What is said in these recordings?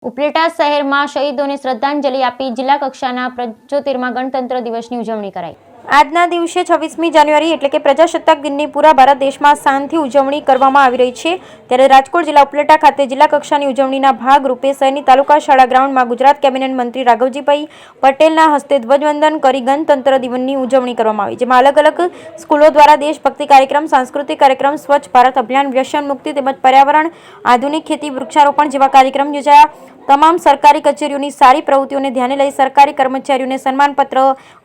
ઉપલેટા શહેરમાં શહીદોને શ્રદ્ધાંજલિ આપી જિલ્લા કક્ષાના 75મા ગણતંત્ર દિવસની ઉજવણી કરાઈ। આજના દિવસે 26મી જાન્યુઆરી એટલે કે પ્રજાસત્તાક દિનની પૂરા ભારત દેશમાં શાનથી ઉજવણી કરવામાં આવી રહી છે। ત્યારે રાજકોટ જિલ્લા ઉપલેટા ખાતે જિલ્લા કક્ષાની ઉજવણીના ભાગરૂપે શહેરની તાલુકા શાળા ગ્રાઉન્ડમાં ગુજરાત કેબિનેટ મંત્રી રાઘવજીભાઈ પટેલના હસ્તે ધ્વજવંદન કરી ગણતંત્ર દિવસની ઉજવણી કરવામાં આવી, જેમાં અલગ અલગ સ્કૂલો દ્વારા દેશભક્તિ કાર્યક્રમ, સાંસ્કૃતિક કાર્યક્રમ, સ્વચ્છ ભારત અભિયાન, વ્યસન મુક્તિ તેમજ પર્યાવરણ, આધુનિક ખેતી, વૃક્ષારોપણ જેવા કાર્યક્રમ યોજાયા। તમામ સરકારી કચેરીઓની સારી પ્રવૃત્તિઓને ધ્યાને લઈ સરકારી કર્મચારીઓને સન્માનપત્ર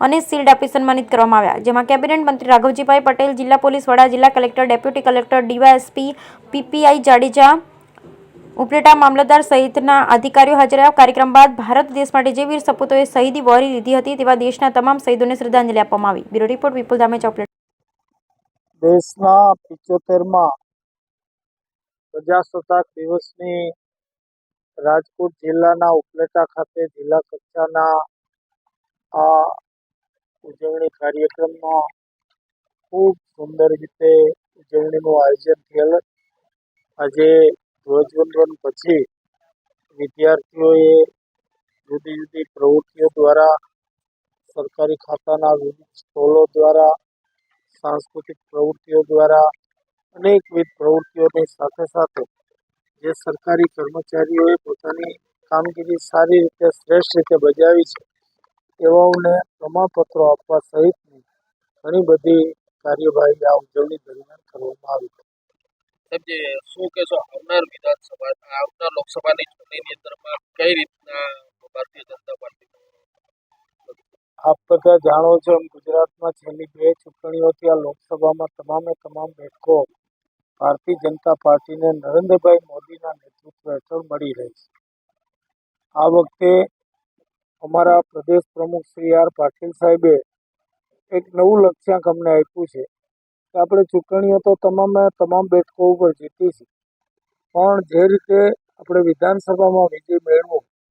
અને શિલ્ડ આપી સન્માનિત કરવામાં આવ્યા, જેમાં કેબિનેટ મંત્રી રાઘવજીભાઈ પટેલ, જિલ્લા પોલીસ વડા, જિલ્લા collector, deputy collector, DYSP, PPI Jadeja, Upleta મામલતદાર સહિતના અધિકારીઓ હાજર રહ્યા। કાર્યક્રમ બાદ ભારત દેશ માટે જે વીર સપૂતોએ શહીદી વહોરી લીધી હતી તેવા દેશના તમામ શહીદોને શ્રદ્ધાંજલિ આપવામાં આવી। બ્યુરો રિપોર્ટ વિપુલ ધામેચા, ઉપલેટા। દેશના 75મા પ્રજાસત્તાક દિવસની રાજકોટ જિલ્લાના ઉપલેટા ખાતે જિલ્લા કક્ષાના આ ઉજવણી કાર્યક્રમમાં ખૂબ સુંદર રીતે ઉજવણીનું આયોજન થયેલ। આજે ધ્વજવંદન પછી વિદ્યાર્થીઓએ જુદી જુદી પ્રવૃત્તિઓ દ્વારા, સરકારી ખાતાના વિવિધ સ્ટોલો દ્વારા, સાંસ્કૃતિક પ્રવૃત્તિઓ દ્વારા, અનેકવિધ પ્રવૃત્તિઓની સાથે સાથે જે સરકારી કર્મચારીઓએ પોતાની કામગીરી સારી રીતે, શ્રેષ્ઠ રીતે બજાવી છે એવાઓને પ્રમાણપત્રો આપવા સહિતની ઘણી બધી કાર્યવાહી આ ઉજવણી દરમિયાન કરવામાં આવી। શું કહેશો, આવનાર લોકસભાની ચૂંટણીની અંદરમાં કઈ રીતના ભારતીય જનતા પાર્ટી? આપ બધા જાણો છો એમ ગુજરાતમાં છેલ્લી 2 ચૂંટણીઓથી આ લોકસભામાં તમામ બેઠકો ભારતીય જનતા પાર્ટીને નરેન્દ્રભાઈ મોદીના નેતૃત્વ હેઠળ મળી રહી છે। આ વખતે અમારા પ્રદેશ પ્રમુખ શ્રી આર પાટીલ સાહેબે એક નવું લક્ષ્યાંક અમને આપ્યું છે કે આપણે ચૂંટણીઓ તો તમામ બેઠકો ઉપર જીતી છે, પણ જે રીતે આપણે વિધાનસભામાં વિજય મેળવો